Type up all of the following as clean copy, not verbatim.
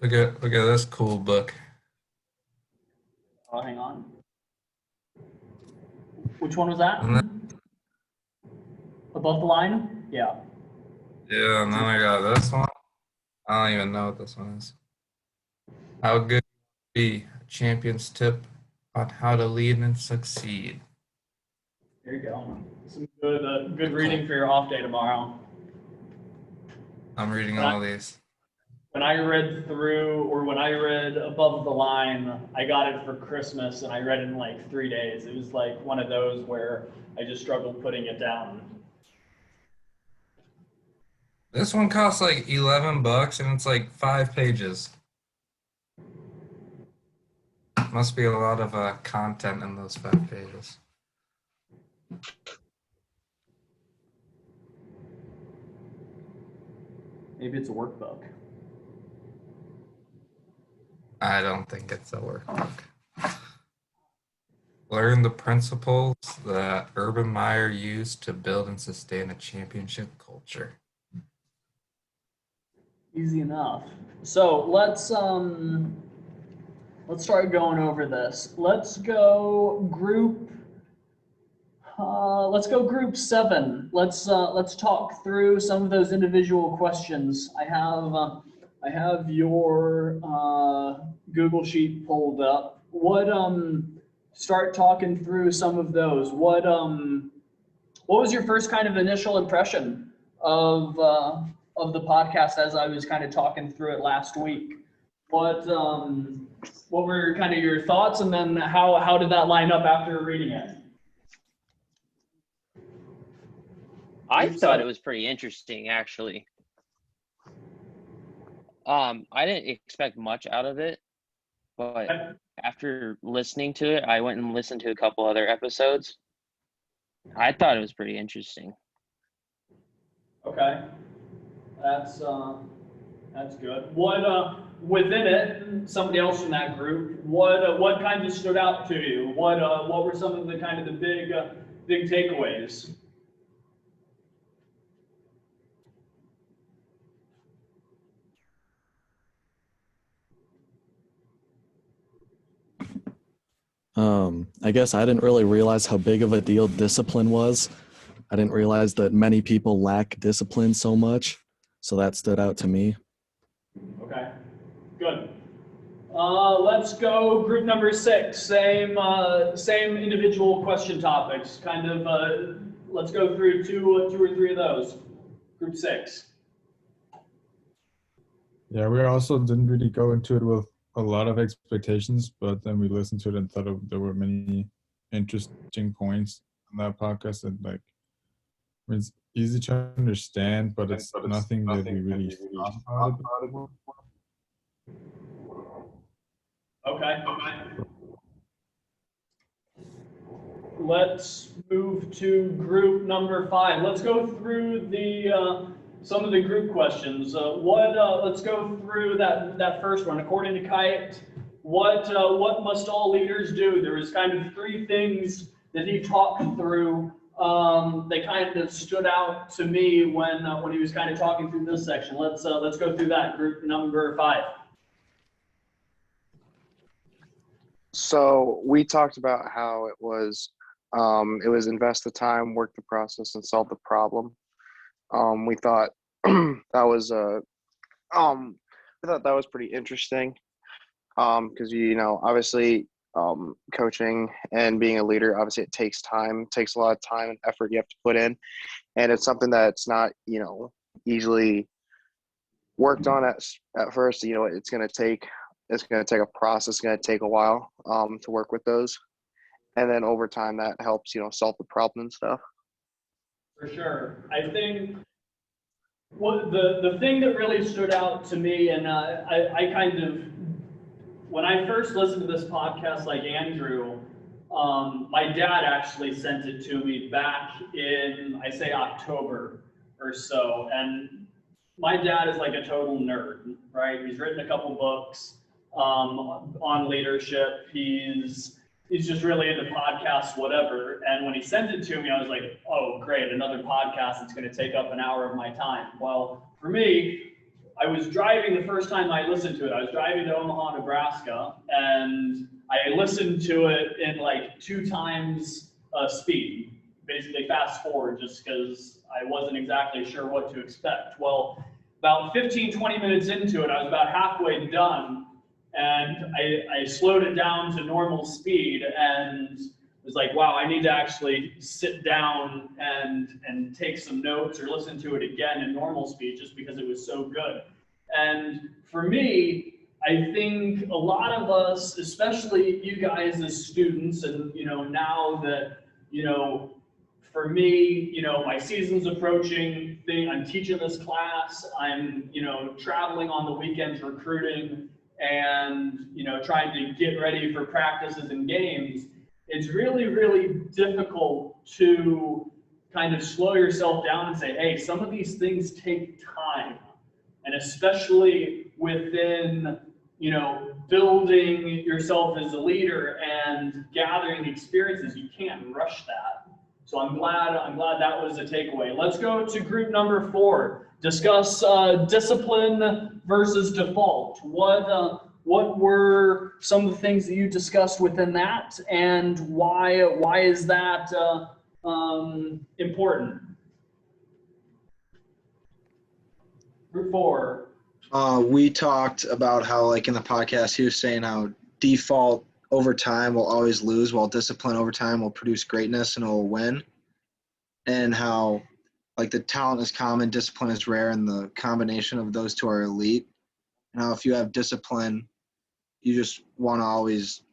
Look at this cool book. Oh, hang on. Which one was that? And then, Above the line? Yeah. yeah, and then I got this one. I don't even know what this one is. How good be a champion's tip on how to lead and succeed. There you go. Some good Cool. reading for your off day tomorrow. I'm reading all these. When I read Above the Line, I got it for Christmas and I read it in like 3 days. It was like one of those where I just struggled putting it down. This one costs like $11 and it's like 5 pages. Must be a lot of content in those 5 pages. Maybe it's a workbook. I don't think it's a workbook. Learn the principles that Urban Meyer used to build and sustain a championship culture. Easy enough. So let's start going over this. Let's go group 7. Let's talk through some of those individual questions. I have your Google sheet pulled up. Start talking through some of those. What was your first kind of initial impression of the podcast as I was kind of talking through it last week? What were kind of your thoughts, and then how did that line up after reading it? I thought it was pretty interesting, actually. I didn't expect much out of it, but after listening to it, I went and listened to a couple other episodes. I thought it was pretty interesting. Okay, that's good. What within it, somebody else from that group, what kind of stood out to you? What were some of the kind of the big takeaways? I guess I didn't really realize how big of a deal discipline was. I didn't realize that many people lack discipline so much, so that stood out to me. Okay, good. Let's go group number 6. Same individual question topics. Kind of. Let's go through two or three of those. Group 6. Yeah, we also didn't really go into it with a lot of expectations, but then we listened to it and thought there were many interesting points on that podcast that it's easy to understand, but it's nothing that we really thought about it. Okay. Let's move to group number 5. Let's go through some of the group questions. Let's go through that first one. According to Kight, what must all leaders do? There was kind of 3 things that he talked through. They kind of stood out to me when he was kind of talking through this section. Let's go through that. Group number 5. So we talked about how it was invest the time, work the process, and solve the problem. We thought that was pretty interesting because obviously coaching and being a leader, obviously it takes a lot of time and effort you have to put in, and it's something that's not easily worked on at first. It's going to take a process. It's going to take a while to work with those, and then over time that helps solve the problem and stuff. For sure. I think the thing that really stood out to me, and I kind of, when I first listened to this podcast, like Andrew, my dad actually sent it to me back in, I say October or so, and my dad is like a total nerd, right? He's written a couple books on leadership. He's just really into podcasts, whatever. And when he sent it to me, I was like, oh, great, another podcast that's going to take up an hour of my time. Well, for me, I was driving the first time I listened to it. I was driving to Omaha, Nebraska, and I listened to it in like 2 times speed, basically fast forward, just because I wasn't exactly sure what to expect. Well, about 15, 20 minutes into it, I was about halfway done, and I slowed it down to normal speed and was like, wow, I need to actually sit down and take some notes or listen to it again in normal speed just because it was so good. And for me, I think a lot of us, especially you guys as students, and now that for me, my season's approaching. I'm teaching this class. I'm traveling on the weekends recruiting, and trying to get ready for practices and games. It's really, really difficult to kind of slow yourself down and say, hey, some of these things take time. And especially within, building yourself as a leader and gathering experiences, you can't rush that. So I'm glad that was a takeaway. Let's go to group number 4. Discuss discipline versus default. What were some of the things that you discussed within that, and why is that important? Group 4. We talked about how, like in the podcast, he was saying how default over time will always lose, while discipline over time will produce greatness and it will win. And how, like, the talent is common, discipline is rare, and the combination of those two are elite. And how if you have discipline, you just want to always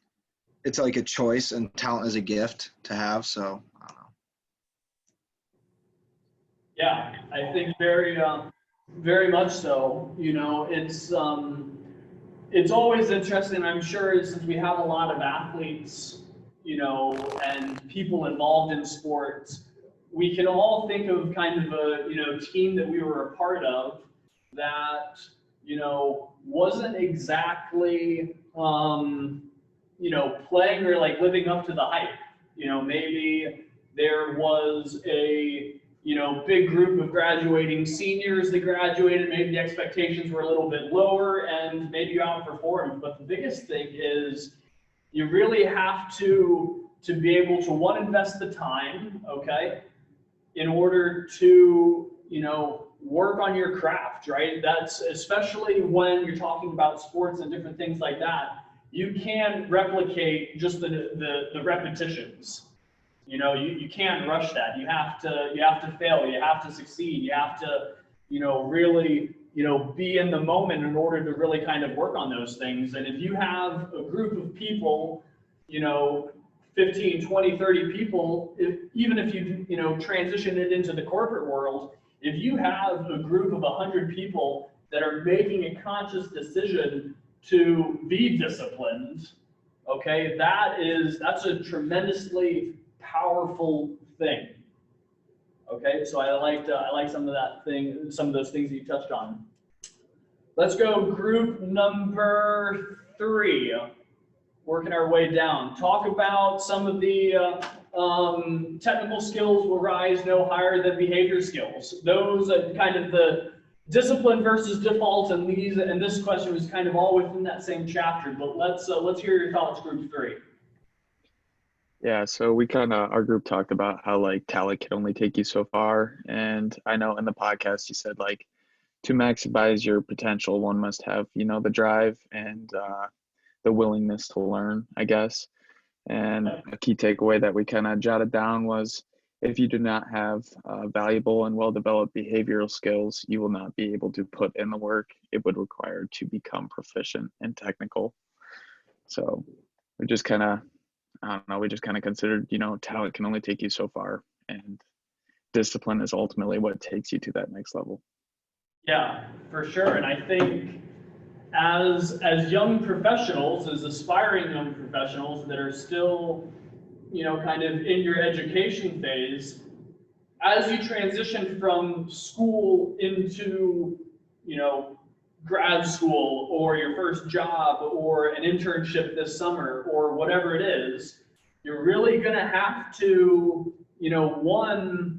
– it's like a choice, and talent is a gift to have. So, I don't know. Yeah, I think very much so. It's always interesting. I'm sure since we have a lot of athletes, and people involved in sports, we can all think of kind of a team that we were a part of that wasn't exactly playing or like living up to the hype. Maybe there was a big group of graduating seniors that graduated. Maybe the expectations were a little bit lower, and maybe you outperformed. But the biggest thing is you really have to be able to, one, invest the time, okay, in order to work on your craft, right? That's especially when you're talking about sports and different things like that. You can't replicate just the repetitions. You can't rush that. You have to fail. You have to succeed. You have to, really, be in the moment in order to really kind of work on those things. And if you have a group of people, 15, 20, 30 people, even if you, transition it into the corporate world, if you have a group of 100 people that are making a conscious decision to be disciplined, okay, that's a tremendously powerful thing. Okay, so I like some of those things that you touched on. Let's go group number 3. Working our way down. Talk about some of the technical skills will rise no higher than behavior skills. Those are kind of the discipline versus default, and this question was kind of all within that same chapter. But let's hear your thoughts, group 3. Yeah, so our group talked about how like talent can only take you so far. And I know in the podcast you said like to maximize your potential, one must have, the drive and the willingness to learn, I guess. And a key takeaway that we kind of jotted down was if you do not have valuable and well-developed behavioral skills, you will not be able to put in the work it would require to become proficient and technical. So we just kind of, we just kind of considered, talent can only take you so far, and discipline is ultimately what takes you to that next level. Yeah, for sure. And I think as young professionals, as aspiring young professionals that are still, kind of in your education phase, as you transition from school into, grad school or your first job or an internship this summer or whatever it is, you're really going to have to, one,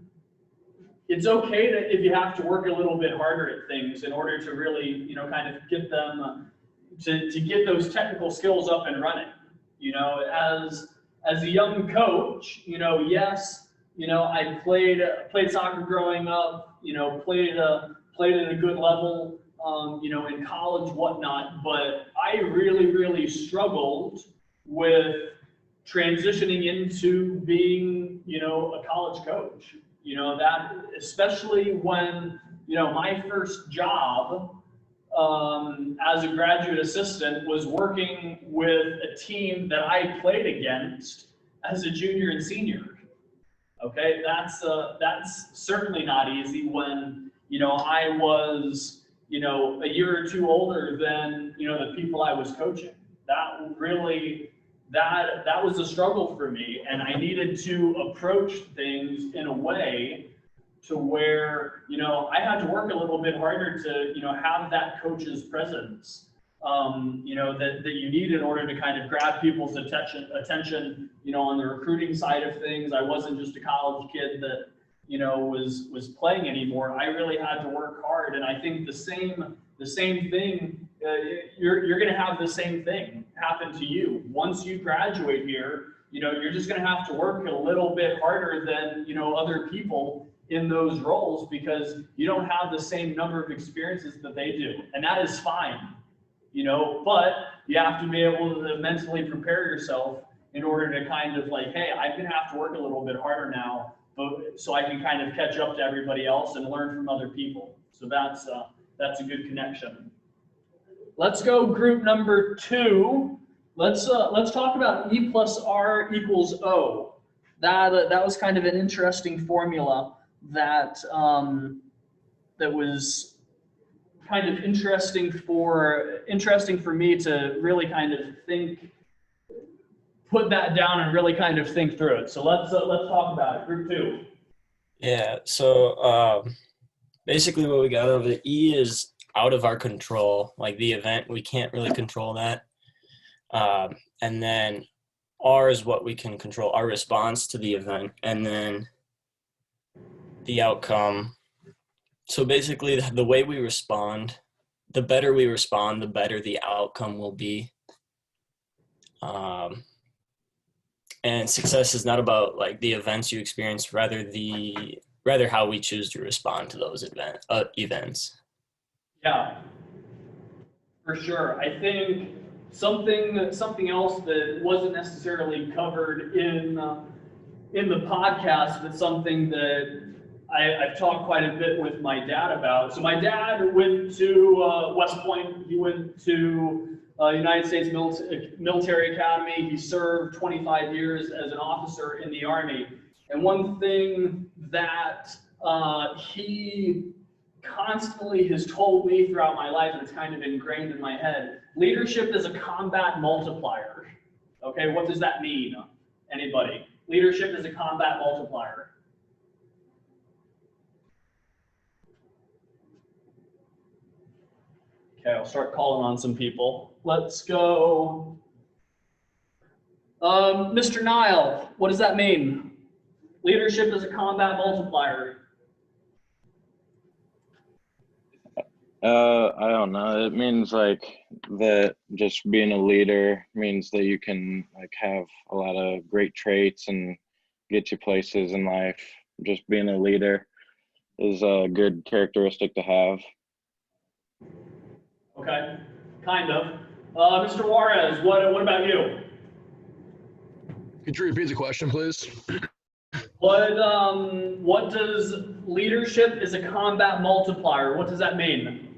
it's okay to, if you have to work a little bit harder at things in order to really, you know, kind of get them to get those technical skills up and running. You know, as a young coach, you know, yes, you know, I played soccer growing up, you know, played at a good level, you know, in college, whatnot, but I really struggled with transitioning into being, you know, a college coach. You know, that especially when, you know, my first job as a graduate assistant was working with a team that I played against as a junior and senior. Okay, that's certainly not easy when, you know, I was, you know, a year or two older than, you know, the people I was coaching. That really, that was a struggle for me, and I needed to approach things in a way to where, you know, I had to work a little bit harder to, you know, have that coach's presence, you know, that you need in order to kind of grab people's attention, you know, on the recruiting side of things. I wasn't just a college kid that, you know, was playing anymore. I really had to work hard, and I think the same thing, you're going to have the same thing happen to you once you graduate here. You know, you're just going to have to work a little bit harder than, you know, other people in those roles, because you don't have the same number of experiences that they do, and that is fine, you know, but you have to be able to mentally prepare yourself in order to kind of like, hey, I'm going to have to work a little bit harder now, but so I can kind of catch up to everybody else and learn from other people. So that's a good connection. Let's go group number 2. Let's talk about E plus R equals O. That was kind of an interesting formula that that was kind of interesting for me to really kind of put that down and really kind of think through it. So let's talk about it. Group 2. Yeah. So basically, what we got over the E is out of our control, like the event. We can't really control that. And then R is what we can control, our response to the event, and then the outcome. So basically, the way we respond, the better we respond, the better the outcome will be. And success is not about like the events you experience, rather how we choose to respond to those events. Yeah, for sure. I think something else that wasn't necessarily covered in the podcast, but something that I've talked quite a bit with my dad about. So my dad went to West Point. He went to United States Military Academy. He served 25 years as an officer in the Army. And one thing that he constantly has told me throughout my life, and it's kind of ingrained in my head, leadership is a combat multiplier. Okay, what does that mean? Anybody? Leadership is a combat multiplier. Okay, I'll start calling on some people. Let's go. Mr. Nile, what does that mean? Leadership is a combat multiplier. I don't know. It means like that just being a leader means that you can like have a lot of great traits and get you places in life. Just being a leader is a good characteristic to have. Okay, kind of. Mr. Juarez, what about you? Could you repeat the question, please? What does leadership is a combat multiplier? What does that mean?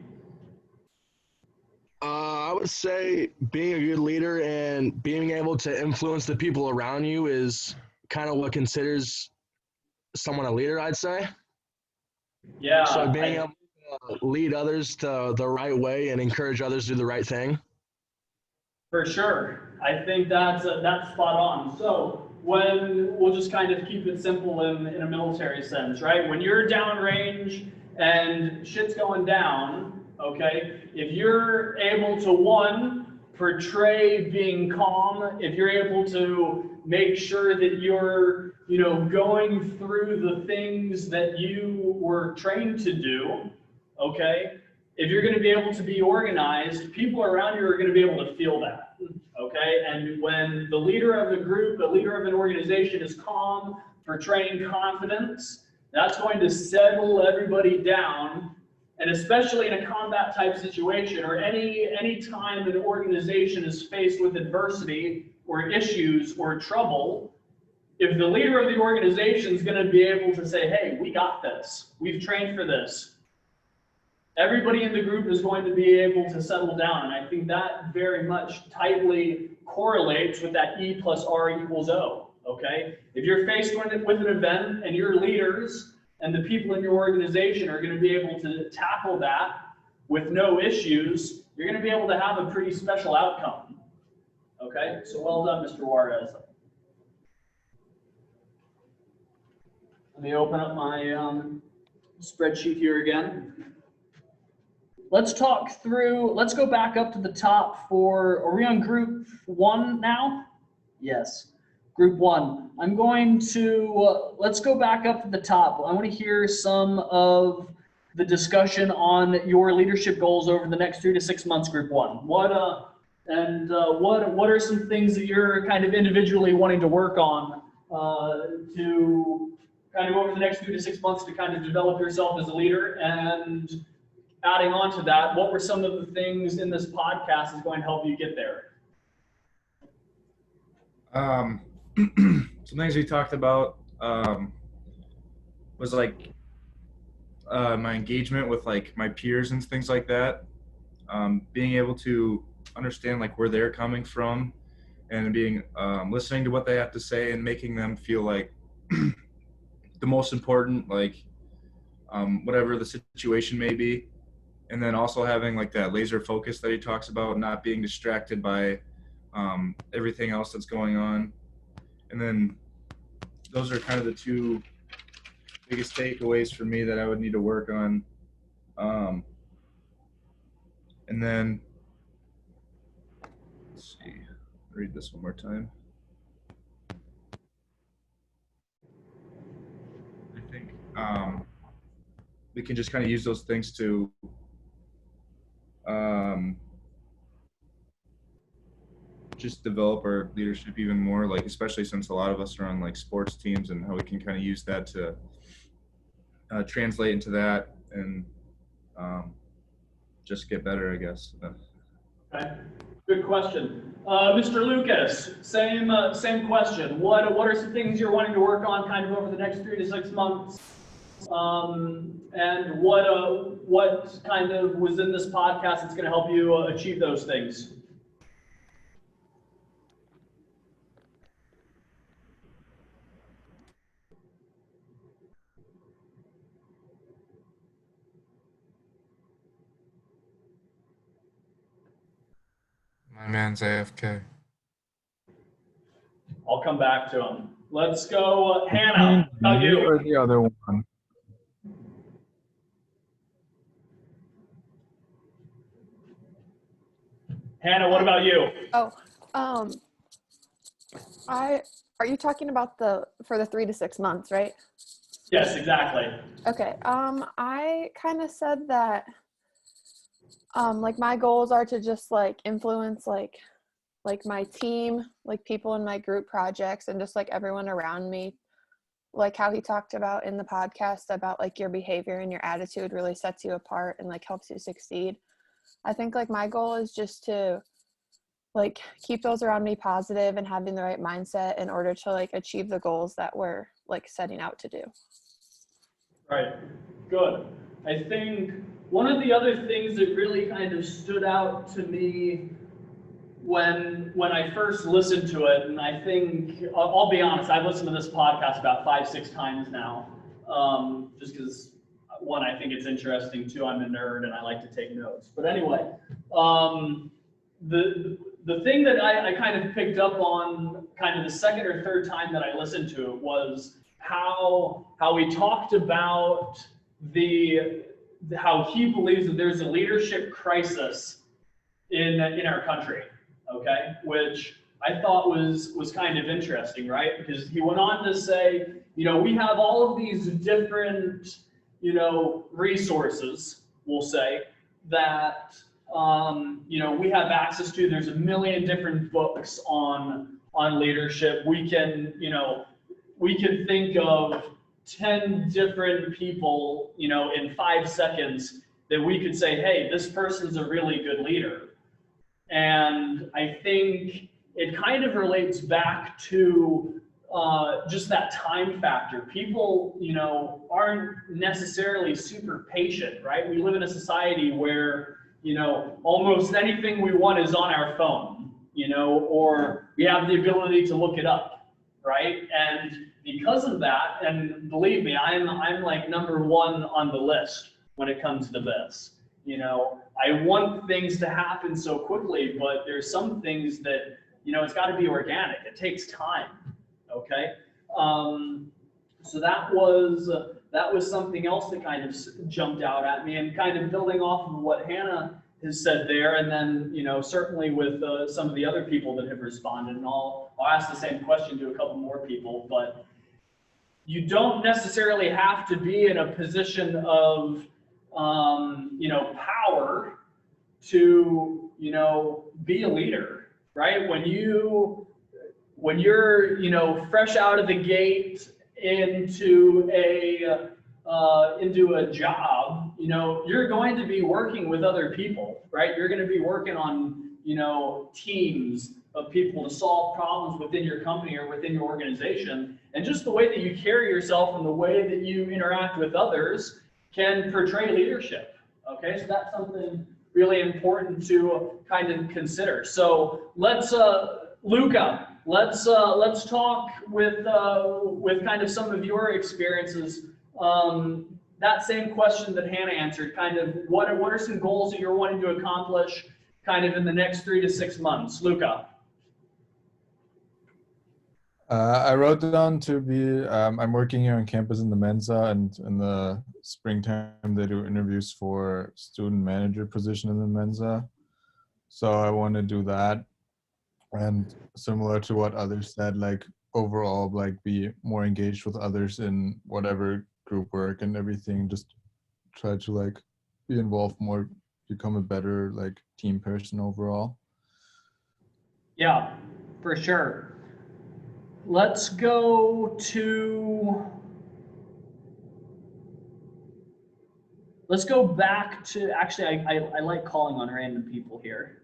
I would say being a good leader and being able to influence the people around you is kind of what considers someone a leader, I'd say. Yeah. So being able to lead others to the right way and encourage others to do the right thing. For sure. I think that's spot on. So when we'll just kind of keep it simple in a military sense, right? When you're downrange and shit's going down, okay, if you're able to, one, portray being calm, if you're able to make sure that you're, going through the things that you were trained to do, okay? If you're going to be able to be organized, people around you are going to be able to feel that, okay? And when the leader of the group, the leader of an organization is calm, portraying confidence, that's going to settle everybody down. And especially in a combat type situation, or any time an organization is faced with adversity or issues or trouble, if the leader of the organization is going to be able to say, hey, we got this, we've trained for this, everybody in the group is going to be able to settle down. And I think that very much tightly correlates with that E plus R equals O, okay? If you're faced with an event and your leaders and the people in your organization are going to be able to tackle that with no issues, you're going to be able to have a pretty special outcome. Okay, so well done, Mr. Juarez. Let me open up my spreadsheet here again. Let's talk through, let's go back up to the top are we on group 1 now? Yes. Group 1. I'm going to, let's go back up to the top. I want to hear some of the discussion on your leadership goals over the next 3 to 6 months, Group 1. What are some things that you're kind of individually wanting to work on to kind of over the next 3 to 6 months to kind of develop yourself as a leader? And adding on to that, what were some of the things in this podcast that's going to help you get there? Some things we talked about was like my engagement with like my peers and things like that. Being able to understand like where they're coming from and being listening to what they have to say and making them feel like the most important, like whatever the situation may be. And then also having like that laser focus that he talks about, not being distracted by everything else that's going on. And then those are kind of the 2 biggest takeaways for me that I would need to work on. And then, let's see, read this one more time. I think we can just kind of use those things to just develop our leadership even more, like especially since a lot of us are on like sports teams, and how we can kind of use that to translate into that and just get better, I guess. Okay, good question. Mr. Lucas, same question. What are some things you're wanting to work on kind of over the next 3 to 6 months? And what kind of was in this podcast that's going to help you achieve those things? My man's AFK. I'll come back to him. Let's go, Hannah. How about You you? or the other one? Hannah, what about you? Oh, are you talking about for the 3 to 6 months, right? Yes, exactly. Okay. I kind of said that, like my goals are to just like influence like my team, like people in my group projects, and just like everyone around me, like how he talked about in the podcast about like your behavior and your attitude really sets you apart and like helps you succeed. I think like my goal is just to like keep those around me positive and having the right mindset in order to like achieve the goals that we're like setting out to do. Right, good. I think one of the other things that really kind of stood out to me when I first listened to it, and I think, I'll be honest, I've listened to this podcast about 5-6 times now, just because, one, I think it's interesting, 2, I'm a nerd and I like to take notes. But anyway, the thing that I kind of picked up on kind of the second or third time that I listened to it was how he talked about how he believes that there's a leadership crisis in our country. okay, which I thought was kind of interesting, right? Because he went on to say, we have all of these different, resources, we'll say, that, we have access to. There's a million different books on leadership. We can think of 10 different people, in 5 seconds that we could say, hey, this person's a really good leader. And I think it kind of relates back to just that time factor. People, aren't necessarily super patient, right? We live in a society where, almost anything we want is on our phone, or we have the ability to look it up, right? And because of that, and believe me, I'm like number one on the list when it comes to this. I want things to happen so quickly, but there's some things that, it's got to be organic. It takes time. Okay. So that was something else that kind of jumped out at me, and kind of building off of what Hannah has said there, and then certainly with some of the other people that have responded, and I'll ask the same question to a couple more people. But you don't necessarily have to be in a position of power to be a leader, right? When you're fresh out of the gate into a job, you're going to be working with other people, right? You're going to be working on teams of people to solve problems within your company or within your organization, and just the way that you carry yourself and the way that you interact with others can portray leadership. Okay, so that's something really important to kind of consider. So let's Luca, let's talk with kind of some of your experiences. That same question that Hannah answered, kind of what are some goals that you're wanting to accomplish kind of in the next 3 to 6 months? Luca. I wrote down to be, I'm working here on campus in the Mensa, and in the springtime they do interviews for student manager position in the Mensa. So I want to do that. And similar to what others said, like overall, like be more engaged with others in whatever group work and everything, just try to like be involved more, become a better like team person overall. Yeah, for sure. Let's go back to, actually, I like calling on random people here.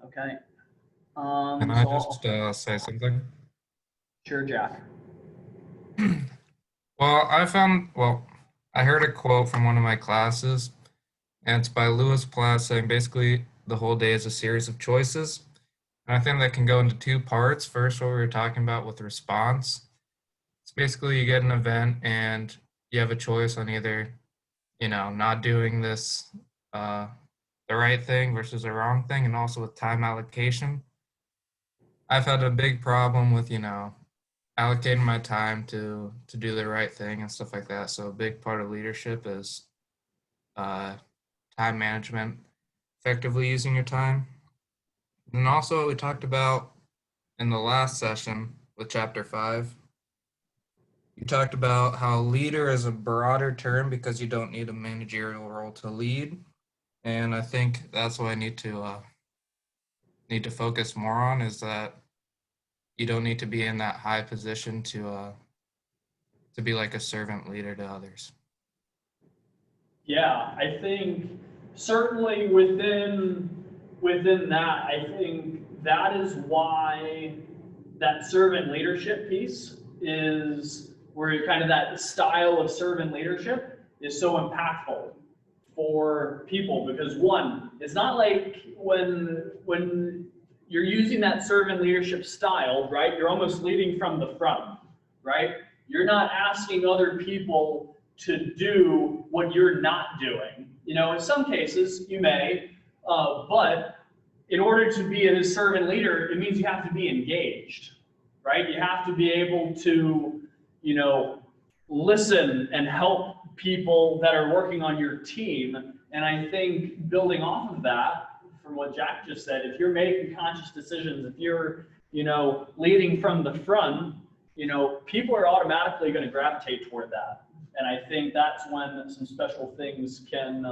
Okay. Can I just say something? Sure, Jack. Well, I heard a quote from one of my classes, and it's by Lewis Platt saying basically the whole day is a series of choices. And I think that can go into 2 parts. First, what we were talking about with response. It's basically you get an event and you have a choice on either, not doing this, the right thing versus the wrong thing, and also with time allocation. I've had a big problem with, allocating my time to do the right thing and stuff like that. So a big part of leadership is time management, effectively using your time. And also we talked about in the last session with chapter 5, you talked about how leader is a broader term because you don't need a managerial role to lead. And I think that's what I need to focus more on, is that you don't need to be in that high position to be like a servant leader to others. Yeah, I think certainly within that, I think that is why that servant leadership piece is where kind of that style of servant leadership is so impactful for people, because one, it's not like when you're using that servant leadership style, right? You're almost leading from the front, right? You're not asking other people to do what you're not doing. In some cases you may, but in order to be a servant leader, it means you have to be engaged, right? You have to be able to, listen and help people that are working on your team. And I think building off of that, from what Jack just said, if you're making conscious decisions, if you're, leading from the front, people are automatically going to gravitate toward that. And I think that's when some special things can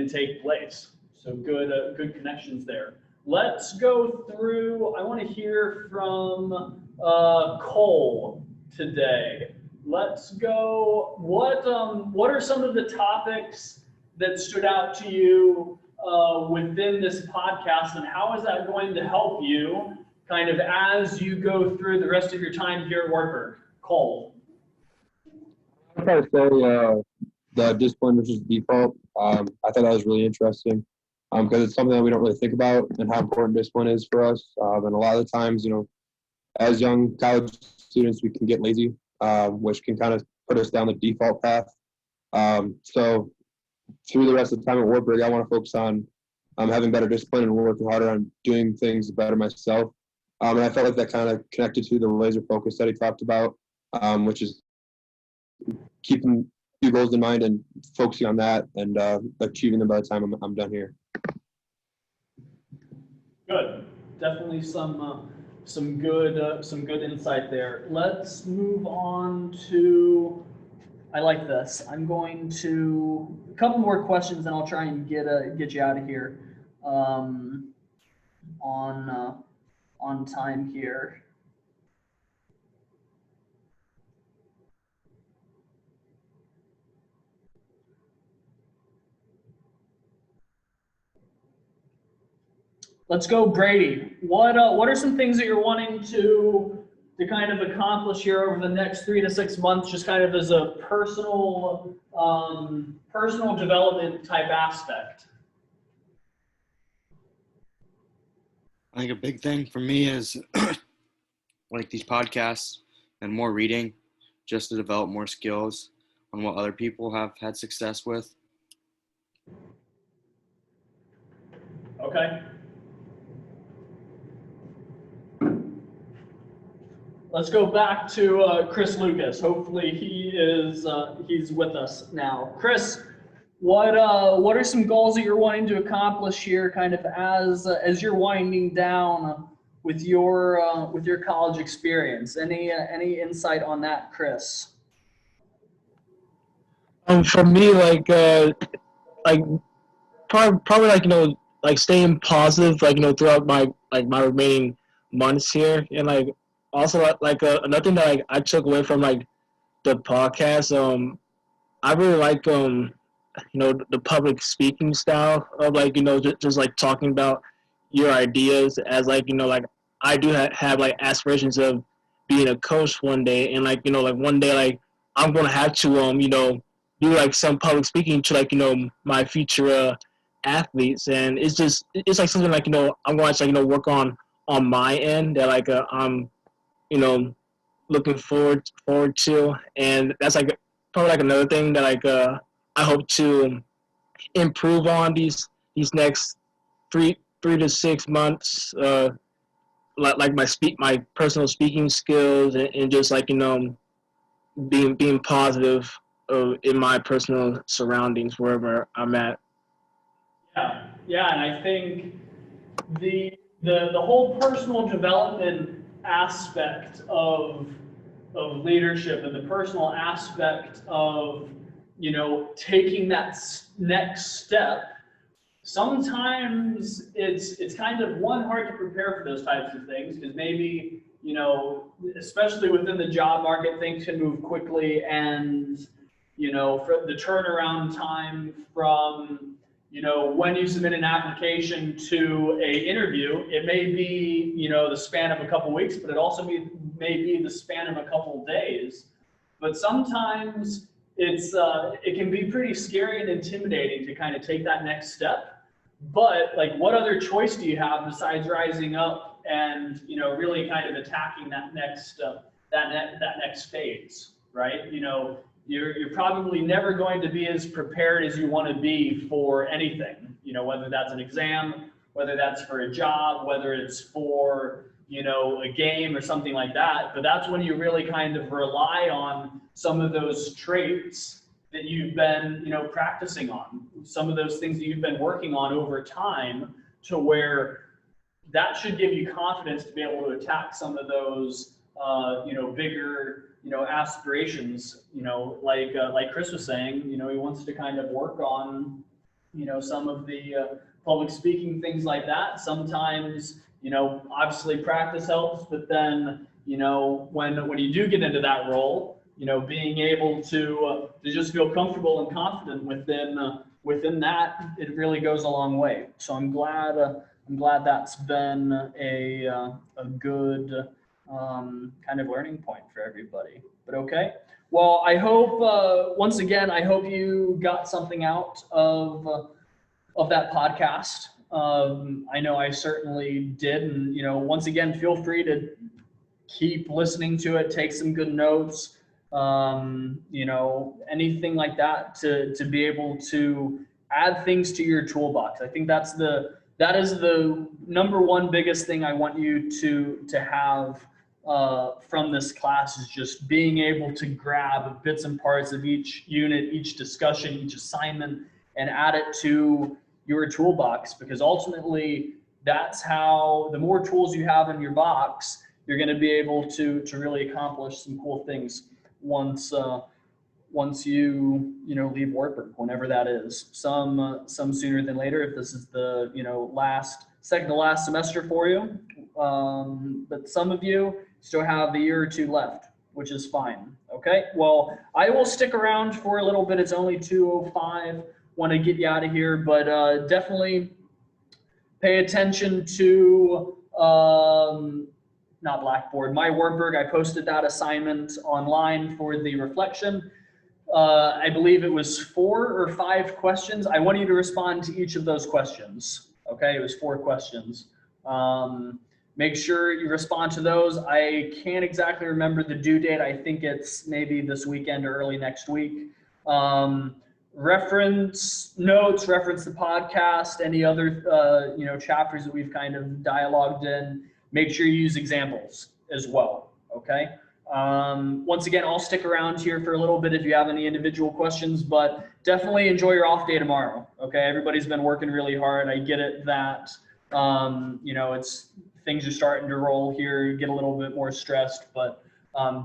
take place. So good connections there. Let's go through, I want to hear from Cole today. Let's go, what are some of the topics that stood out to you within this podcast, and how is that going to help you kind of as you go through the rest of your time here at Wartburg? Cole. I'd probably say the discipline versus default. I thought that was really interesting because it's something that we don't really think about and how important discipline is for us. And a lot of the times, as young college students, we can get lazy, which can kind of put us down the default path. So through the rest of the time at Wartburg, I want to focus on having better discipline and working harder on doing things better myself. And I felt like that kind of connected to the laser focus that he talked about, which is keeping few goals in mind and focusing on that and achieving them by the time I'm done here. Good. Definitely some good insight there. Let's move on to, I like this. I'm going to, a couple more questions and I'll try and get you out of here on time here. Let's go, Brady. What are some things that you're wanting to kind of accomplish here over the next 3 to 6 months, just kind of as a personal development type aspect? I think a big thing for me is like these podcasts and more reading, just to develop more skills on what other people have had success with. Okay. Let's go back to Chris Lucas. Hopefully he's with us now. Chris, what are some goals that you're wanting to accomplish here, kind of as you're winding down with your college experience? Any insight on that, Chris? For me, probably like staying positive, throughout my remaining months here, and also another thing that I took away from the podcast. I really like the public speaking style of just talking about your ideas, as I do have aspirations of being a coach one day, and one day I'm gonna have to do some public speaking to my future athletes, and it's something I'm going to work on my end that I'm looking forward to, and that's probably another thing that I hope to improve on these next 3 to 6 months, my personal speaking skills, and just being positive in my personal surroundings wherever I'm at. Yeah, and I think the whole personal development aspect of leadership, and the personal aspect of taking that next step, sometimes it's kind of hard to prepare for those types of things, because maybe especially within the job market, things can move quickly, and for the turnaround time from when you submit an application to a interview, it may be, the span of a couple weeks, but it also may be the span of a couple days. But sometimes it can be pretty scary and intimidating to kind of take that next step. But what other choice do you have besides rising up and, really kind of attacking that next phase, right? You're probably never going to be as prepared as you want to be for anything, whether that's an exam, whether that's for a job, whether it's for, a game or something like that. But that's when you really kind of rely on some of those traits that you've been, practicing on, some of those things that you've been working on over time, to where that should give you confidence to be able to attack some of those, bigger, aspirations, like Chris was saying, he wants to kind of work on, some of the public speaking, things like that. Sometimes, obviously practice helps, but then, when you do get into that role, being able to just feel comfortable and confident within that, it really goes a long way. So I'm glad that's been a good kind of learning point for everybody. But okay. Well, I hope once again, I hope you got something out of that podcast. I know I certainly did, and once again, feel free to keep listening to it, take some good notes, anything like that to be able to add things to your toolbox. I think that is the number one biggest thing I want you to have from this class, is just being able to grab bits and parts of each unit, each discussion, each assignment, and add it to your toolbox, because ultimately that's how, the more tools you have in your box, you're going to be able to really accomplish some cool things once you leave Wartburg, whenever that is. Some sooner than later, if this is the second to last semester for you. But some of you still have a year or two left, which is fine. Okay. Well, I will stick around for a little bit. It's only 2:05. Want to get you out of here, but definitely pay attention to not Blackboard, my Wartburg. I posted that assignment online for the reflection. I believe it was 4 or 5 questions. I want you to respond to each of those questions. Okay, it was 4 questions. Make sure you respond to those. I can't exactly remember the due date. I think it's maybe this weekend or early next week. Reference notes, reference the podcast, any other chapters that we've kind of dialogued in. Make sure you use examples as well. Okay. Once again, I'll stick around here for a little bit if you have any individual questions, but definitely enjoy your off day tomorrow. Okay. Everybody's been working really hard. I get it that, it's things are starting to roll here, you get a little bit more stressed, but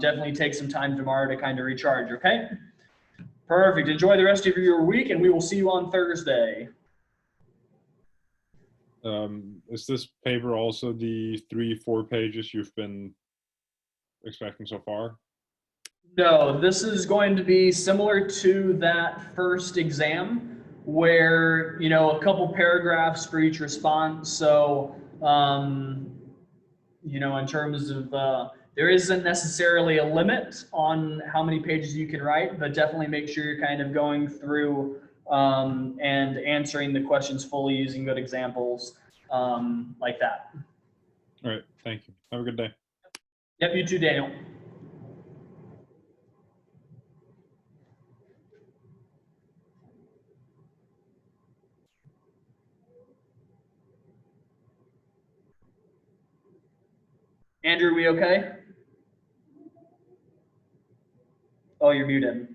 definitely take some time tomorrow to kind of recharge. Okay. Perfect. Enjoy the rest of your week, and we will see you on Thursday. Is this paper also the 3-4 pages you've been expecting so far? No, this is going to be similar to that first exam, where a couple paragraphs for each response. So in terms of there isn't necessarily a limit on how many pages you can write, but definitely make sure you're kind of going through and answering the questions fully using good examples like that. All right. Thank you. Have a good day. Yep, you too, Daniel. Andrew, we okay? Oh, you're muted.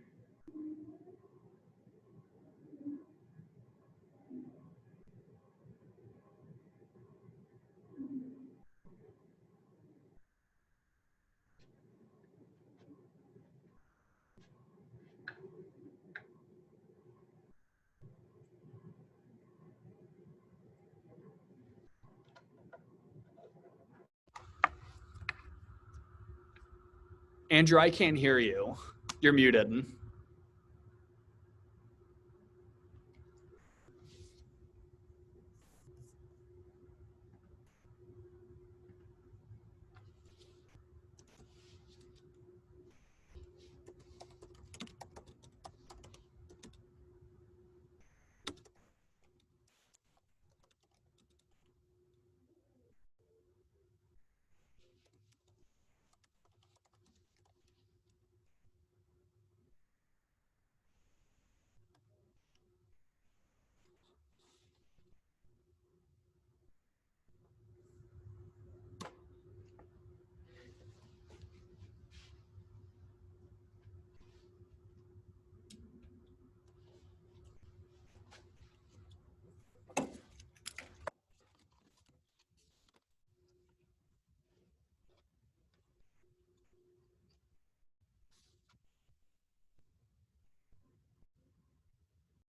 Andrew, I can't hear you. You're muted.